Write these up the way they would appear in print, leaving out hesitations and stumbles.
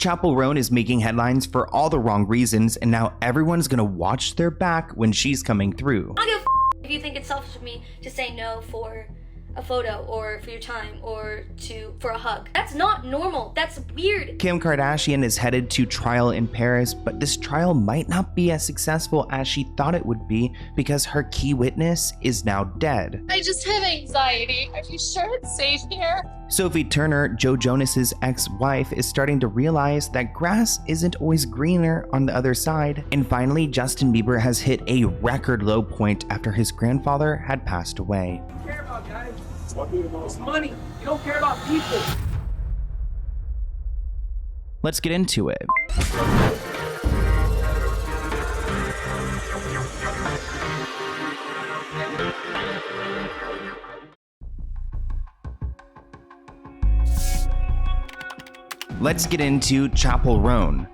Chappell Roan is making headlines for all the wrong reasons, and now everyone's gonna watch their back when she's coming through. I don't give a if you think it's selfish of me to say no for a photo or for your time or for a hug. That's not normal. That's weird. Kim Kardashian is headed to trial in Paris, but this trial might not be as successful as she thought it would be because her key witness is now dead. I just have anxiety. Are you sure it's safe here? Sophie Turner, Joe Jonas's ex-wife, is starting to realize that grass isn't always greener on the other side. And finally, Justin Bieber has hit a record low point after his grandfather had passed away. What do you care about, guys? It's money. You don't care about people. Let's get into it. Let's get into Chappell Roan.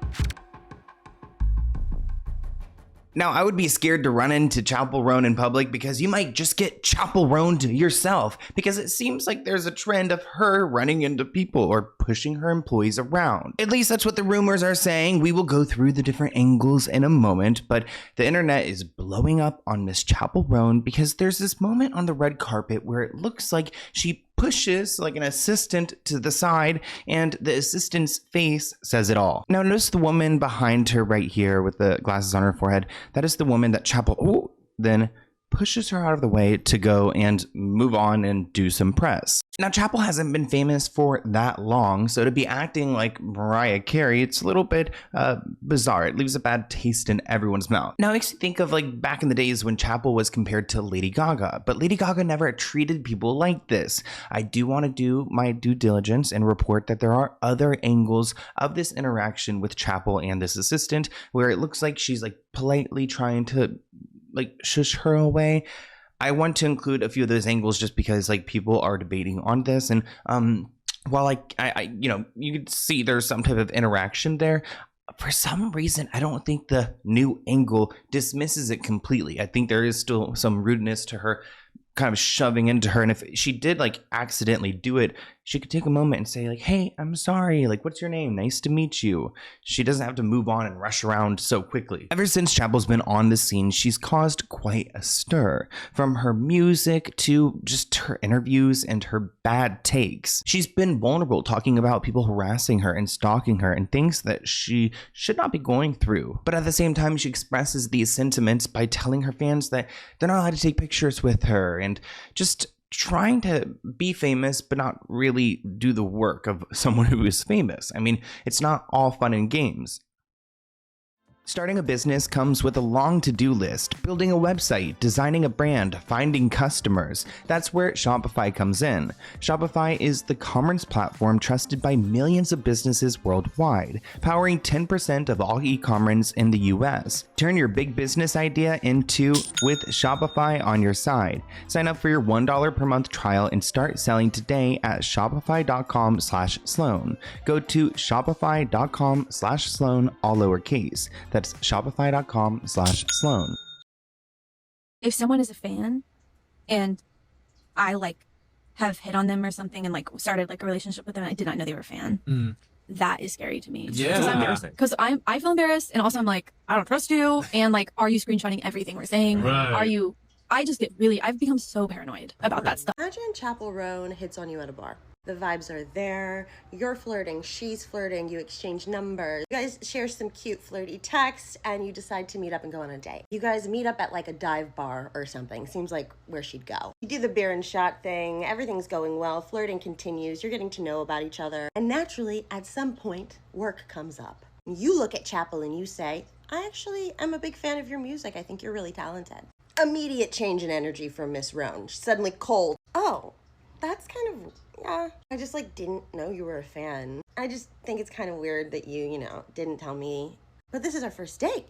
Now, I would be scared to run into Chappell Roan in public because you might just get Chappell Roan'd yourself, because it seems like there's a trend of her running into people or pushing her employees around. At least that's what the rumors are saying. We will go through the different angles in a moment, but the internet is blowing up on Miss Chappell Roan because there's this moment on the red carpet where it looks like she pushes like an assistant to the side, and the assistant's face says it all. Now notice the woman behind her right here with the glasses on her forehead. That is the woman that Chappell then pushes her out of the way to go and move on and do some press. Now, Chappell hasn't been famous for that long, so to be acting like Mariah Carey, it's a little bit bizarre. It leaves a bad taste in everyone's mouth. Now, it makes you think of like back in the days when Chappell was compared to Lady Gaga, but Lady Gaga never treated people like this. I do want to do my due diligence and report that there are other angles of this interaction with Chappell and this assistant where it looks like she's like politely trying to like shush her away. I want to include a few of those angles just because like people are debating on this, and while I you know, you could see there's some type of interaction there, for some reason I don't think the new angle dismisses it completely. I think there is still some rudeness to her kind of shoving into her, and if she did like accidentally do it, she could take a moment and say like, hey, I'm sorry, like, what's your name? Nice to meet you. She doesn't have to move on and rush around so quickly. Ever since Chappell's been on the scene, she's caused quite a stir. From her music to just her interviews and her bad takes. She's been vulnerable, talking about people harassing her and stalking her and things that she should not be going through. But at the same time, she expresses these sentiments by telling her fans that they're not allowed to take pictures with her and just trying to be famous but not really do the work of someone who is famous. I mean, it's not all fun and games. Starting a business comes with a long to-do list: building a website, designing a brand, finding customers. That's where Shopify comes in. Shopify is the commerce platform trusted by millions of businesses worldwide, powering 10% of all e-commerce in the US. Turn your big business idea into with Shopify on your side. Sign up for your $1 per month trial and start selling today at shopify.com/Sloan. Go to shopify.com/Sloan, all lowercase. That's shopify.com/Sloan. If someone is a fan and I like have hit on them or something and like started like a relationship with them and I did not know they were a fan, that is scary to me. Yeah. Because I feel embarrassed, and also I'm like, I don't trust you, and like, are you screenshotting everything we're saying? Right. Are you? I just get really, I've become so paranoid about that stuff. Imagine Chappell Roan hits on you at a bar. The vibes are there, you're flirting, she's flirting, you exchange numbers, you guys share some cute flirty texts, and you decide to meet up and go on a date. You guys meet up at like a dive bar or something, seems like where she'd go. You do the beer and shot thing, everything's going well, flirting continues, you're getting to know about each other, and naturally, at some point, work comes up. You look at Chappell and you say, I actually am a big fan of your music, I think you're really talented. Immediate change in energy from Miss Roan, she's suddenly cold. Oh, that's kind of... yeah, I just like didn't know you were a fan. I just think it's kind of weird that you know, didn't tell me. But this is our first date.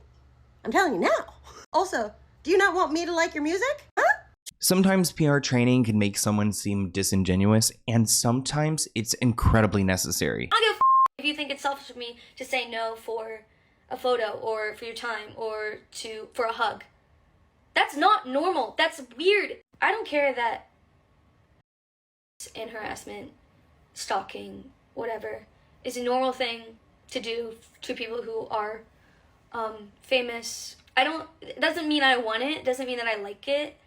I'm telling you now. Also, do you not want me to like your music? Huh? Sometimes PR training can make someone seem disingenuous, and sometimes it's incredibly necessary. I don't give a if you think it's selfish of me to say no for a photo or for your time or for a hug. That's not normal. That's weird. I don't care that and harassment, stalking, whatever, is a normal thing to do to people who are famous. It doesn't mean I want it, doesn't mean that I like it.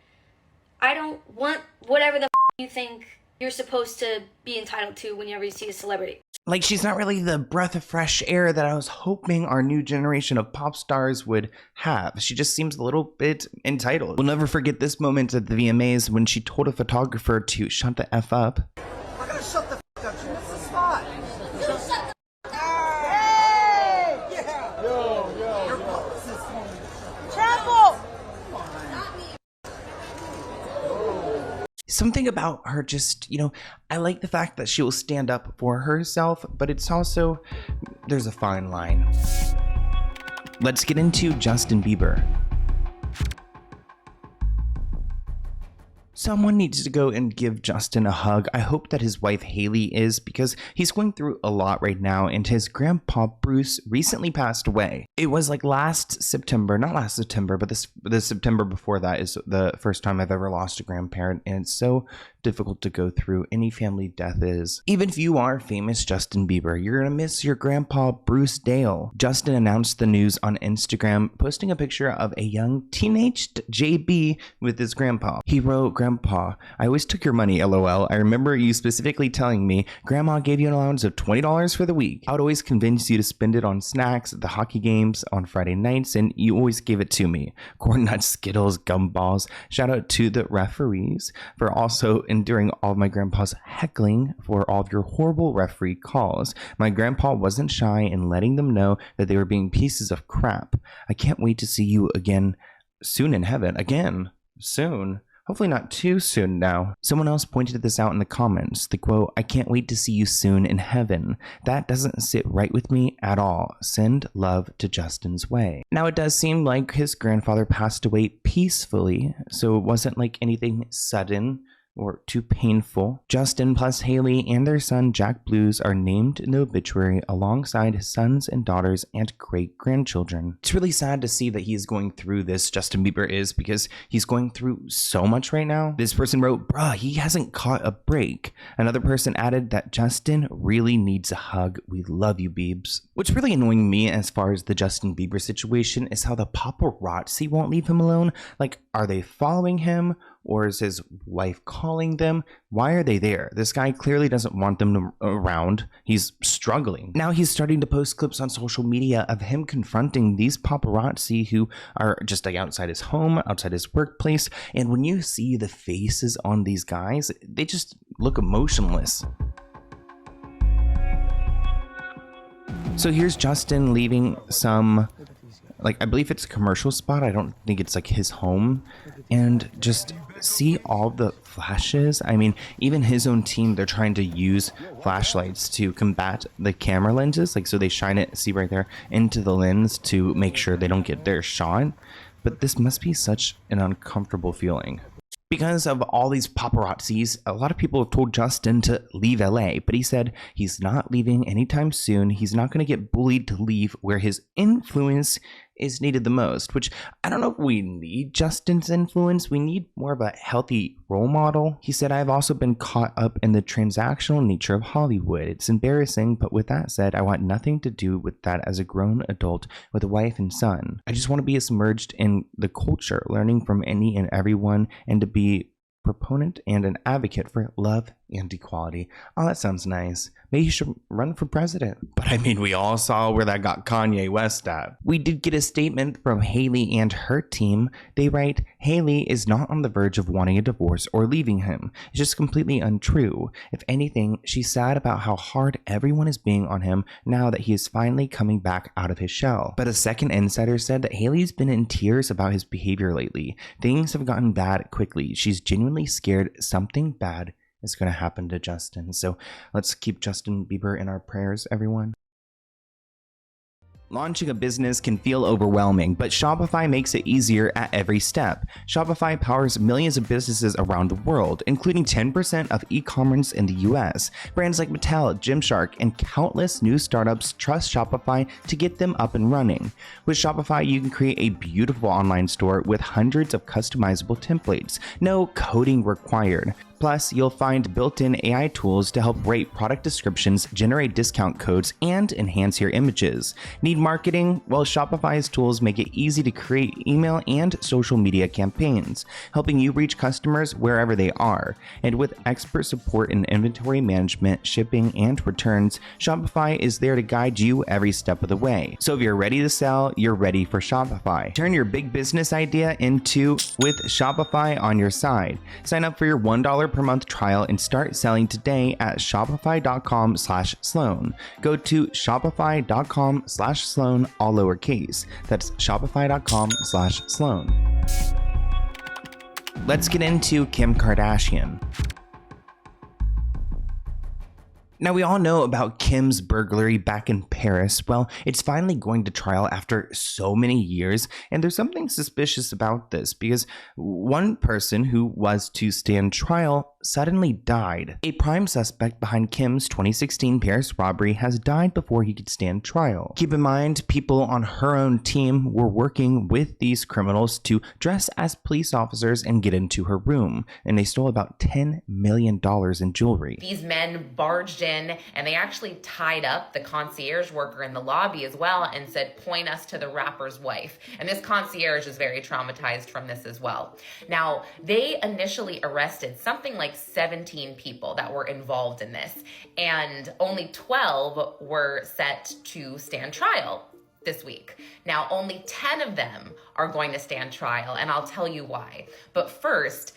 I don't want whatever the you think you're supposed to be entitled to whenever you see a celebrity. Like, she's not really the breath of fresh air that I was hoping our new generation of pop stars would have. She just seems a little bit entitled. We'll never forget this moment at the VMAs when she told a photographer to shut the F up. I gotta shut the f up. She missed the spot. Something about her just, I like the fact that she will stand up for herself, but it's also, there's a fine line. Let's get into Justin Bieber. Someone needs to go and give Justin a hug. I hope that his wife Haley is, because he's going through a lot right now, and his grandpa Bruce recently passed away. It was like last September, not last September, but the September before that is the first time I've ever lost a grandparent, and it's so difficult to go through. Any family death is. Even if you are famous Justin Bieber, you're gonna miss your grandpa Bruce Dale. Justin announced the news on Instagram, posting a picture of a young teenaged JB with his grandpa. He wrote, "Grandpa, I always took your money, LOL. I remember you specifically telling me Grandma gave you an allowance of $20 for the week. I would always convince you to spend it on snacks at the hockey games on Friday nights, and you always gave it to me. Corn nuts, Skittles, gumballs. Shout out to the referees for also enduring all of my grandpa's heckling for all of your horrible referee calls. My grandpa wasn't shy in letting them know that they were being pieces of crap. I can't wait to see you again soon in heaven. Again, soon. Hopefully not too soon now." Someone else pointed this out in the comments. The quote, "I can't wait to see you soon in heaven. That doesn't sit right with me at all. Send love to Justin's way." Now, it does seem like his grandfather passed away peacefully, so it wasn't like anything sudden or too painful. Justin plus Haley and their son Jack Blues are named in the obituary alongside his sons and daughters and great-grandchildren. It's really sad to see that he's going through this, Justin Bieber is, because he's going through so much right now. This person wrote, "Bruh, he hasn't caught a break." Another person added that Justin really needs a hug. "We love you, Biebs." What's really annoying me as far as the Justin Bieber situation is how the paparazzi won't leave him alone. Like, are they following him? Or is his wife calling them? Why are they there? This guy clearly doesn't want them around. He's struggling. Now he's starting to post clips on social media of him confronting these paparazzi who are just like outside his home, outside his workplace. And when you see the faces on these guys, they just look emotionless. So here's Justin leaving some, I believe it's a commercial spot. I don't think it's like his home. And just see all the flashes. I mean, even his own team, they're trying to use flashlights to combat the camera lenses. So they shine it, see right there, into the lens to make sure they don't get their shot. But this must be such an uncomfortable feeling. Because of all these paparazzis, a lot of people have told Justin to leave LA, but he said he's not leaving anytime soon. He's not going to get bullied to leave where his influence is needed the most, which I don't know if we need Justin's influence. We need more of a healthy role model. He said, "I've also been caught up in the transactional nature of Hollywood. It's embarrassing, but with that said, I want nothing to do with that as a grown adult with a wife and son. I just want to be submerged in the culture, learning from any and everyone, and to be proponent and an advocate for love and equality." Oh, that sounds nice. Maybe he should run for president. But I mean, we all saw where that got Kanye West at. We did get a statement from Haley and her team. They write, "Haley is not on the verge of wanting a divorce or leaving him. It's just completely untrue. If anything, she's sad about how hard everyone is being on him now that he is finally coming back out of his shell." But a second insider said that Haley's been in tears about his behavior lately. Things have gotten bad quickly. She's genuinely scared something bad is going to happen to Justin. So let's keep Justin Bieber in our prayers, everyone. Launching a business can feel overwhelming, but Shopify makes it easier at every step. Shopify powers millions of businesses around the world, including 10% of e-commerce in the US. Brands like Mattel, Gymshark, and countless new startups trust Shopify to get them up and running. With Shopify, you can create a beautiful online store with hundreds of customizable templates. No coding required. Plus, you'll find built-in AI tools to help write product descriptions, generate discount codes, and enhance your images. Need marketing? Well, Shopify's tools make it easy to create email and social media campaigns, helping you reach customers wherever they are. And with expert support in inventory management, shipping, and returns, Shopify is there to guide you every step of the way. So if you're ready to sell, you're ready for Shopify. Turn your big business idea into with Shopify on your side. Sign up for your $1 per month trial and start selling today at shopify.com/Sloan. Go to shopify.com/Sloan, all lowercase. That's shopify.com/Sloan. Let's get into Kim Kardashian. Now, we all know about Kim's burglary back in Paris. Well, it's finally going to trial after so many years, and there's something suspicious about this because one person who was to stand trial suddenly died. A prime suspect behind Kim's 2016 Paris robbery has died before he could stand trial. Keep in mind, people on her own team were working with these criminals to dress as police officers and get into her room, and they stole about $10 million in jewelry. These men barged in and they actually tied up the concierge worker in the lobby as well and said, "Point us to the rapper's wife." And this concierge is very traumatized from this as well. Now, they initially arrested something like 17 people that were involved in this, and only 12 were set to stand trial this week. Now, only 10 of them are going to stand trial, and I'll tell you why. But first,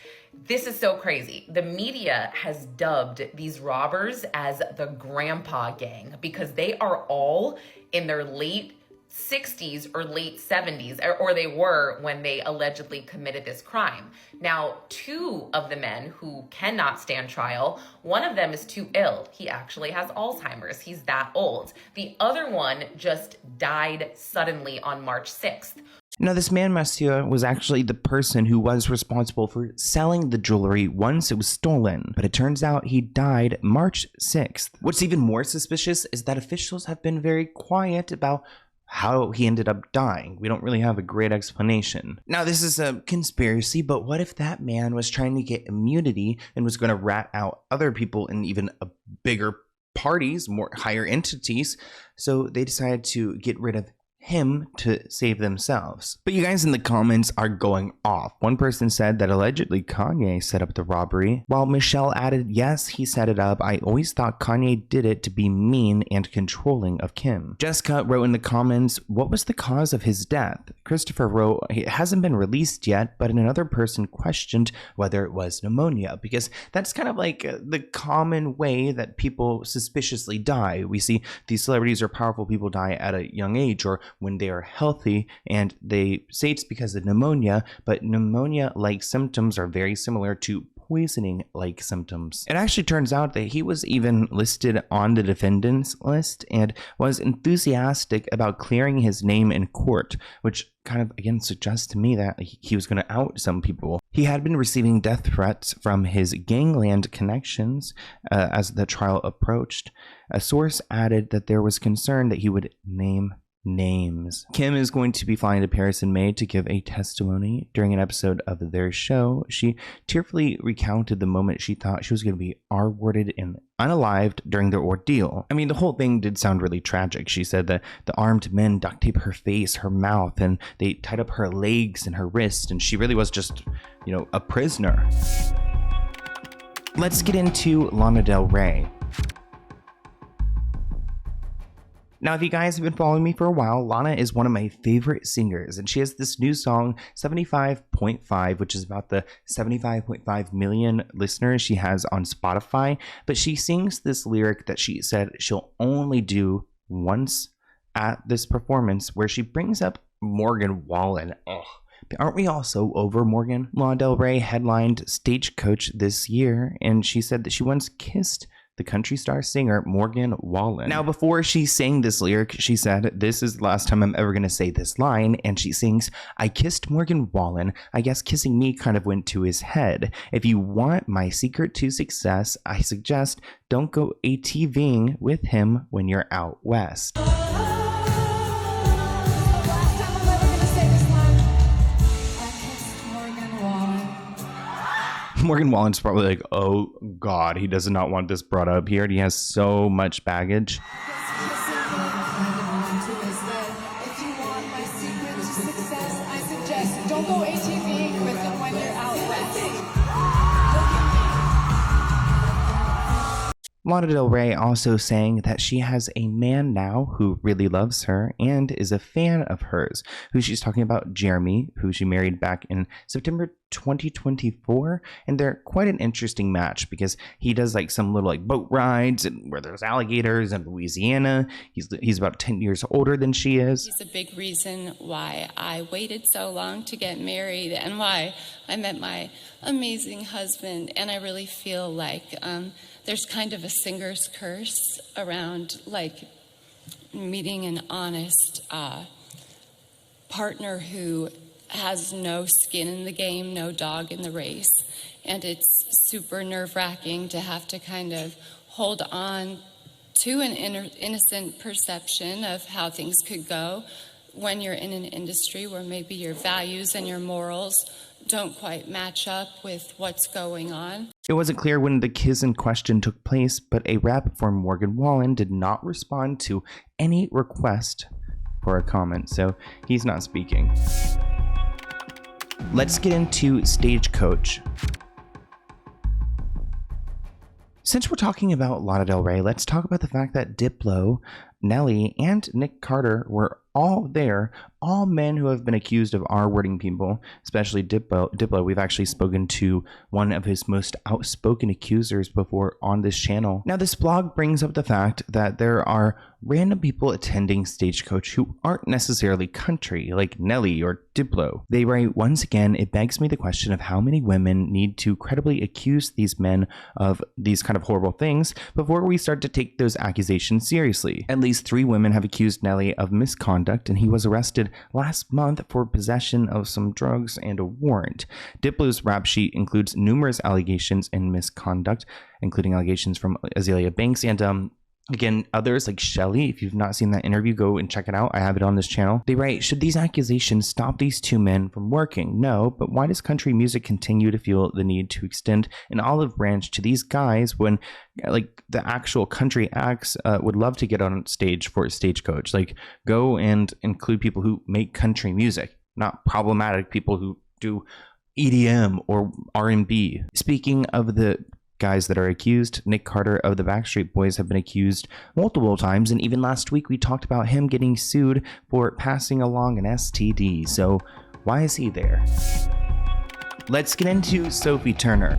this is so crazy. The media has dubbed these robbers as the Grandpa Gang because they are all in their late 60s or late 70s, or they were when they allegedly committed this crime. Now, 2 of the men who cannot stand trial, one of them is too ill. He actually has Alzheimer's. He's that old. The other one just died suddenly on March 6th. Now, this man, Monsieur, was actually the person who was responsible for selling the jewelry once it was stolen, but it turns out he died March 6th. What's even more suspicious is that officials have been very quiet about how he ended up dying. We don't really have a great explanation. Now, this is a conspiracy, but what if that man was trying to get immunity and was going to rat out other people in even a bigger parties, more higher entities, so they decided to get rid of him to save themselves. But you guys in the comments are going off. One person said that allegedly Kanye set up the robbery, while Michelle added, "Yes, he set it up. I always thought Kanye did it to be mean and controlling of Kim." Jessica wrote in the comments, "What was the cause of his death?" Christopher wrote, "It hasn't been released yet," but another person questioned whether it was pneumonia, because that's kind of like the common way that people suspiciously die. We see these celebrities or powerful people die at a young age or when they are healthy, and they say it's because of pneumonia, but pneumonia-like symptoms are very similar to poisoning-like symptoms. It actually turns out that he was even listed on the defendant's list and was enthusiastic about clearing his name in court, which kind of, again, suggests to me that he was going to out some people. He had been receiving death threats from his gangland connections as the trial approached. A source added that there was concern that he would name names. Kim is going to be flying to Paris in May to give a testimony. During an episode of their show, she tearfully recounted the moment she thought she was going to be R-worded and unalived during their ordeal. I mean, the whole thing did sound really tragic. She said that the armed men duct taped her face, her mouth, and they tied up her legs and her wrist, and she really was just, a prisoner. Let's get into Lana Del Rey. Now, if you guys have been following me for a while, Lana is one of my favorite singers, and she has this new song, 75.5, which is about the 75.5 million listeners she has on Spotify. But she sings this lyric that she said she'll only do once at this performance, where she brings up Morgan Wallen. Ugh. Aren't we all so over Morgan? Lana Del Rey headlined Stagecoach this year, and she said that she once kissed the country star singer Morgan Wallen. Now, before she sang this lyric, she said, "This is the last time I'm ever going to say this line," and she sings, "I kissed Morgan Wallen. I guess kissing me kind of went to his head. If you want my secret to success, I suggest don't go ATVing with him when you're out west." Morgan Wallen's probably like, oh God, he does not want this brought up here. He has so much baggage. Don't go ATVing with them when you're out west. Lana Del Rey also saying that she has a man now who really loves her and is a fan of hers, who she's talking about, Jeremy, who she married back in September 2024, and they're quite an interesting match because he does like some little like boat rides and where there's alligators in Louisiana. He's about 10 years older than she is. He's a big reason why I waited so long to get married and why I met my amazing husband, and I really feel like there's kind of a singer's curse around like meeting an honest partner who has no skin in the game, no dog in the race. And it's super nerve-wracking to have to kind of hold on to an innocent perception of how things could go when you're in an industry where maybe your values and your morals don't quite match up with what's going on. It wasn't clear when the kiss in question took place, but a rep for Morgan Wallen did not respond to any request for a comment, so he's not speaking. Let's get into Stagecoach. Since we're talking about Lana Del Rey, let's talk about the fact that Diplo, Nelly, and Nick Carter were all there, all men who have been accused of R-wording people, especially Diplo. We've actually spoken to one of his most outspoken accusers before on this channel. Now, this blog brings up the fact that there are random people attending Stagecoach who aren't necessarily country, like Nelly or Diplo. They write, once again, it begs me the question of how many women need to credibly accuse these men of these kind of horrible things before we start to take those accusations seriously. At least 3 women have accused Nelly of misconduct, and he was arrested last month for possession of some drugs and a warrant. Diplo's rap sheet includes numerous allegations and misconduct, including allegations from Azealia Banks and again, others like Shelly. If you've not seen that interview, go and check it out. I have it on this channel. They write, should these accusations stop these 2 men from working? No, but why does country music continue to feel the need to extend an olive branch to these guys when like the actual country acts would love to get on stage for a Stagecoach? Like, go and include people who make country music, not problematic people who do EDM or R&B. Speaking of the guys that are accused, Nick Carter of the Backstreet Boys have been accused multiple times, and even last week we talked about him getting sued for passing along an STD. So why is he there? Let's get into Sophie Turner.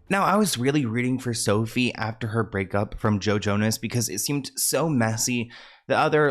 Now, I was really rooting for Sophie after her breakup from Joe Jonas because it seemed so messy. The other,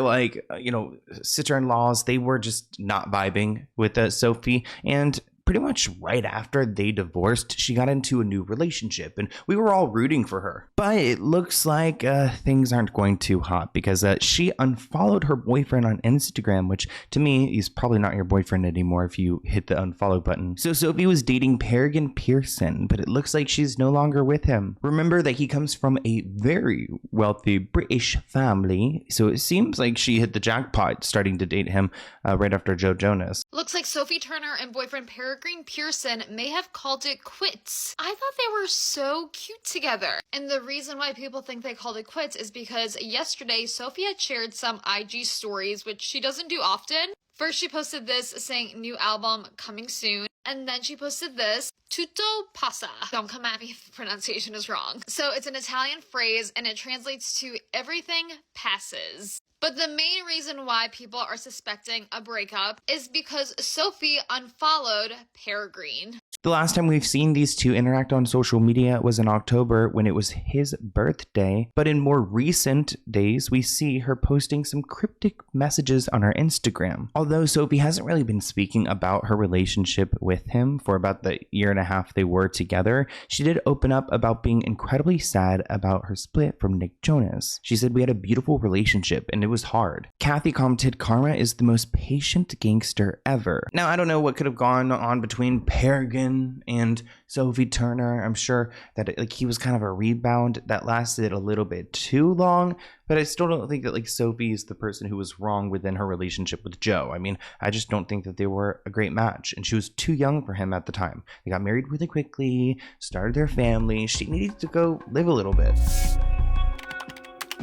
sister-in-laws, they were just not vibing with Sophie, and pretty much right after they divorced, she got into a new relationship, and we were all rooting for her. But it looks like things aren't going too hot because she unfollowed her boyfriend on Instagram, which to me is probably not your boyfriend anymore if you hit the unfollow button. So Sophie was dating Peregrine Pearson, but it looks like she's no longer with him. Remember that he comes from a very wealthy British family, so it seems like she hit the jackpot starting to date him right after Joe Jonas. Looks like Sophie Turner and boyfriend Peregrine Pearson may have called it quits. I thought they were so cute together. And the reason why people think they called it quits is because yesterday Sophie had shared some IG stories, which she doesn't do often. First she posted this saying new album coming soon, and then she posted this, tutto passa. Don't come at me if the pronunciation is wrong. So it's an Italian phrase and it translates to everything passes. But the main reason why people are suspecting a breakup is because Sophie unfollowed Peregrine. The last time we've seen these two interact on social media was in October when it was his birthday, but in more recent days, we see her posting some cryptic messages on her Instagram. Although Sophie hasn't really been speaking about her relationship with him for about the year and a half they were together, she did open up about being incredibly sad about her split from Nick Jonas. She said, "We had a beautiful relationship and it was hard." Kathy commented, "Karma is the most patient gangster ever." Now, I don't know what could have gone on between Peregrine Roan and Sophie Turner. I'm sure that like he was kind of a rebound that lasted a little bit too long, but I still don't think that like Sophie is the person who was wrong within her relationship with Joe. I mean, I just don't think that they were a great match, and she was too young for him at the time. They got married really quickly, started their family. She needed to go live a little bit.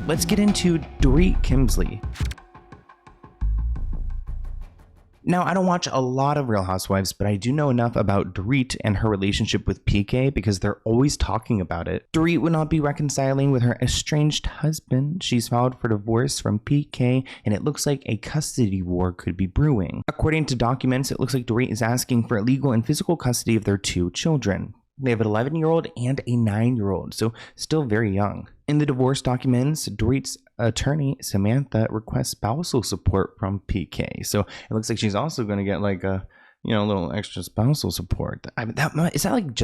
Let's get into Dorit Kimley. Now, I don't watch a lot of Real Housewives, but I do know enough about Dorit and her relationship with PK because they're always talking about it. Dorit would not be reconciling with her estranged husband. She's filed for divorce from PK, and it looks like a custody war could be brewing. According to documents, it looks like Dorit is asking for legal and physical custody of their 2 children. They have an 11-year-old and a 9-year-old, so still very young. In the divorce documents, Dorit's attorney, Samantha, requests spousal support from PK. So it looks like she's also going to get like a, little extra spousal support. I mean, is that like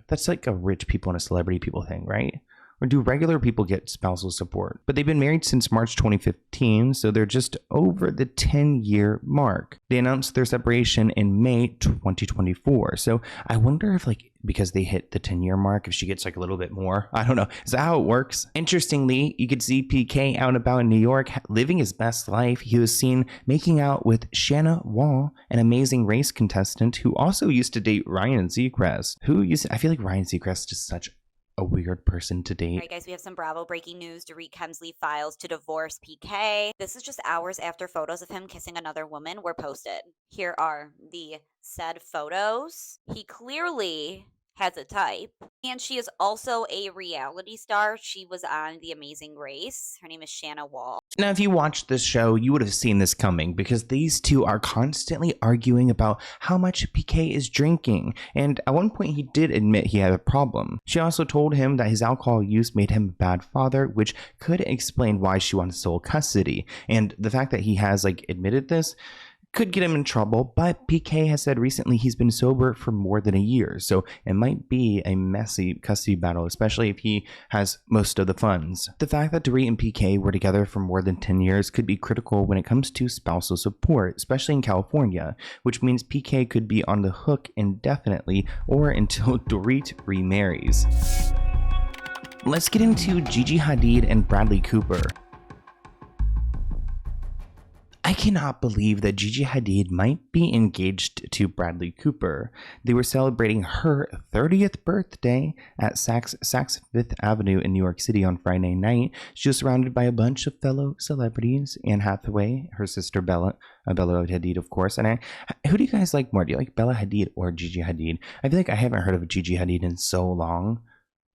that's like a rich people and a celebrity people thing, right? Or do regular people get spousal support? But they've been married since March 2015, so they're just over the 10-year mark. They announced their separation in May 2024. So I wonder if like, because they hit the 10-year mark, if she gets like a little bit more. I don't know. Is that how it works? Interestingly, you could see PK out and about in New York living his best life. He was seen making out with Shanna Wall, an Amazing Race contestant who also used to date Ryan Seacrest. I feel like Ryan Seacrest is such a weird person to date. All right, guys, we have some Bravo breaking news. Dorit Kimley files to divorce PK. This is just hours after photos of him kissing another woman were posted. Here are the said photos. He clearly has a type, and she is also a reality star. She was on The Amazing Race. Her name is Shanna Wall. Now, if you watched this show, you would have seen this coming because these two are constantly arguing about how much PK is drinking. And at one point, he did admit he had a problem. She also told him that his alcohol use made him a bad father, which could explain why she wanted sole custody. And the fact that he has admitted this could get him in trouble, but PK has said recently he's been sober for more than a year, so it might be a messy custody battle, especially if he has most of the funds. The fact that Dorit and PK were together for more than 10 years could be critical when it comes to spousal support, especially in California, which means PK could be on the hook indefinitely or until Dorit remarries. Let's get into Gigi Hadid and Bradley Cooper. I cannot believe that Gigi Hadid might be engaged to Bradley Cooper. They were celebrating her 30th birthday at Saks Fifth Avenue in New York City on Friday night. She was surrounded by a bunch of fellow celebrities. Anne Hathaway, her sister Bella Hadid, of course. And who do you guys like more? Do you like Bella Hadid or Gigi Hadid? I feel like I haven't heard of Gigi Hadid in so long.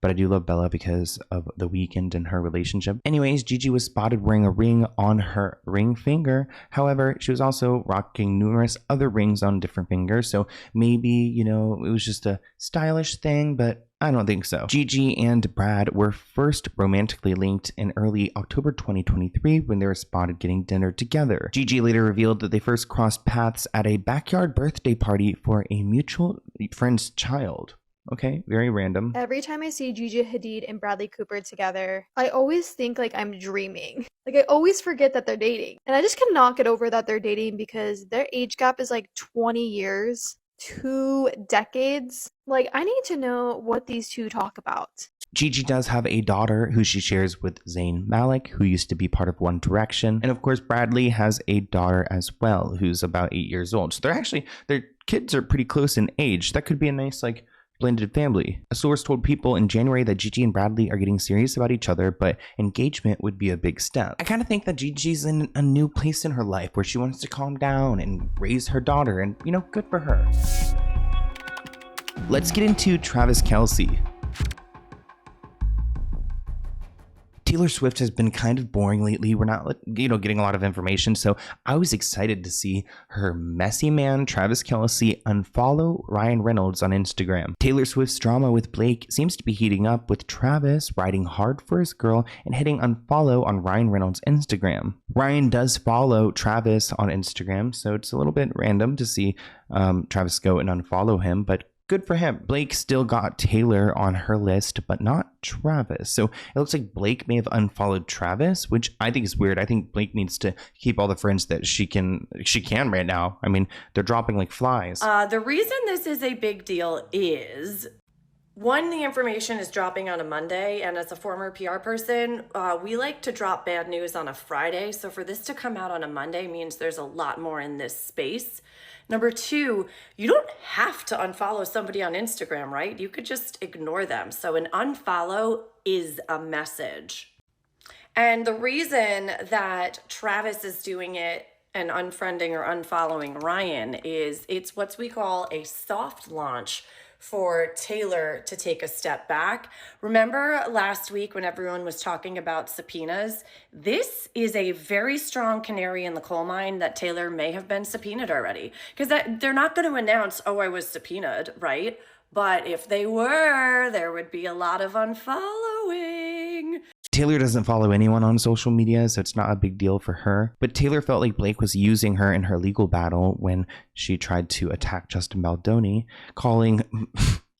But I do love Bella because of The Weeknd and her relationship. Anyways, Gigi was spotted wearing a ring on her ring finger. However, she was also rocking numerous other rings on different fingers. So maybe, it was just a stylish thing, but I don't think so. Gigi and Brad were first romantically linked in early October 2023 when they were spotted getting dinner together. Gigi later revealed that they first crossed paths at a backyard birthday party for a mutual friend's child. Okay, very random. Every time I see Gigi Hadid and Bradley Cooper together, I always think I'm dreaming. I always forget that they're dating. And I just cannot get over that they're dating because their age gap is 20 years, 2 decades. I need to know what these two talk about. Gigi does have a daughter who she shares with Zayn Malik, who used to be part of One Direction. And of course, Bradley has a daughter as well, who's about 8 years old. So their kids are pretty close in age. That could be a nice, blended family. A source told People in January that Gigi and Bradley are getting serious about each other, but engagement would be a big step. I kind of think that Gigi's in a new place in her life where she wants to calm down and raise her daughter, and good for her. Let's get into Travis Kelce. Taylor Swift has been kind of boring lately. We're not, getting a lot of information. So I was excited to see her messy man, Travis Kelce, unfollow Ryan Reynolds on Instagram. Taylor Swift's drama with Blake seems to be heating up, with Travis riding hard for his girl and hitting unfollow on Ryan Reynolds' Instagram. Ryan does follow Travis on Instagram, so it's a little bit random to see Travis go and unfollow him, but good for him. Blake still got Taylor on her list, but not Travis. So it looks like Blake may have unfollowed Travis, which I think is weird. I think Blake needs to keep all the friends that she can right now. I mean, they're dropping like flies. The reason this is a big deal is, one, the information is dropping on a Monday, and as a former PR person, we like to drop bad news on a Friday. So for this to come out on a Monday means there's a lot more in this space. Number two, you don't have to unfollow somebody on Instagram, right? You could just ignore them. So an unfollow is a message. And the reason that Travis is doing it and unfriending or unfollowing Ryan is it's what we call a soft launch for Taylor to take a step back. Remember last week when everyone was talking about subpoenas? This is a very strong canary in the coal mine that Taylor may have been subpoenaed already. Because they're not going to announce, oh, I was subpoenaed, right? But if they were, there would be a lot of unfollowing. Taylor doesn't follow anyone on social media, so it's not a big deal for her. But Taylor felt like Blake was using her in her legal battle when she tried to attack Justin Baldoni, calling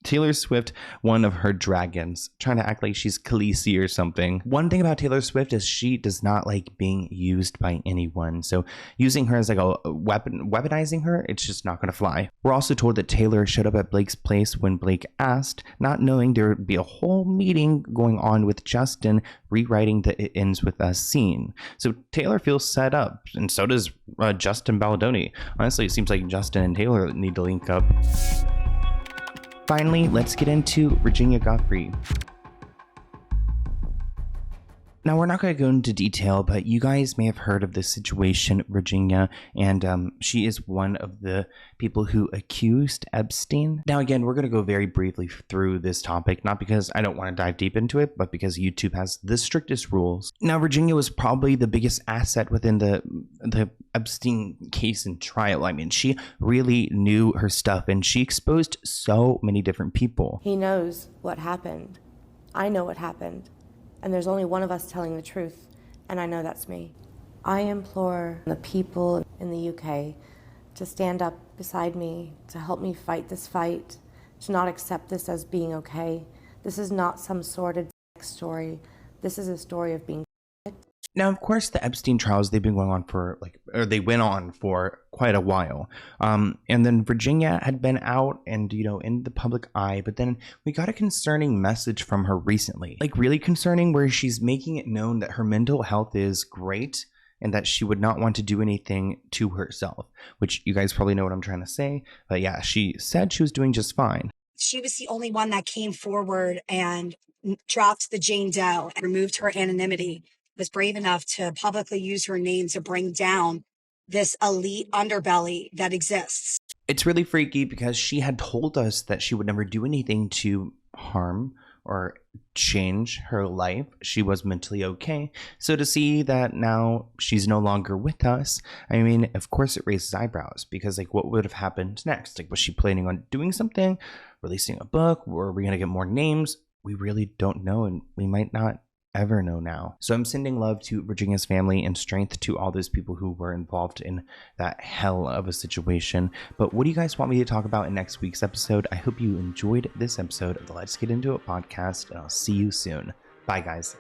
Taylor Swift one of her dragons, trying to act like she's Khaleesi or something. One thing about Taylor Swift is she does not like being used by anyone. So using her as like a weaponizing her, it's just not going to fly. We're also told that Taylor showed up at Blake's place when Blake asked, not knowing there would be a whole meeting going on with Justin rewriting the "It Ends With Us" scene. So Taylor feels set up, and so does Justin Baldoni. Honestly, it seems like Justin and Taylor need to link up. Finally, let's get into Virginia Godfrey. Now, we're not going to go into detail, but you guys may have heard of this situation, Virginia, and she is one of the people who accused Epstein. Now, again, we're going to go very briefly through this topic, not because I don't want to dive deep into it, but because YouTube has the strictest rules. Now, Virginia was probably the biggest asset within the Epstein case and trial. I mean, she really knew her stuff, and she exposed so many different people. He knows what happened. I know what happened. And there's only one of us telling the truth, and I know that's me. I implore the people in the UK to stand up beside me, to help me fight this fight, to not accept this as being okay. This is not some sordid story. This is a story of being. Now, of course, the Epstein trials, they've been going on they went on for quite a while. And then Virginia had been out and, in the public eye, but then we got a concerning message from her recently. Like, really concerning, where she's making it known that her mental health is great and that she would not want to do anything to herself, which you guys probably know what I'm trying to say. But yeah, she said she was doing just fine. She was the only one that came forward and dropped the Jane Doe and removed her anonymity, was brave enough to publicly use her name to bring down this elite underbelly that exists. It's really freaky because she had told us that she would never do anything to harm or change her life. She was mentally okay. So to see that now she's no longer with us, I mean, of course it raises eyebrows, because like, what would have happened next? Like, was she planning on doing something, releasing a book? Were we going to get more names? We really don't know, and we might not ever know now. So I'm sending love to Virginia's family and strength to all those people who were involved in that hell of a situation. But what do you guys want me to talk about in next week's episode? I hope you enjoyed this episode of the Let's Get Into It podcast, and I'll see you soon. Bye, guys.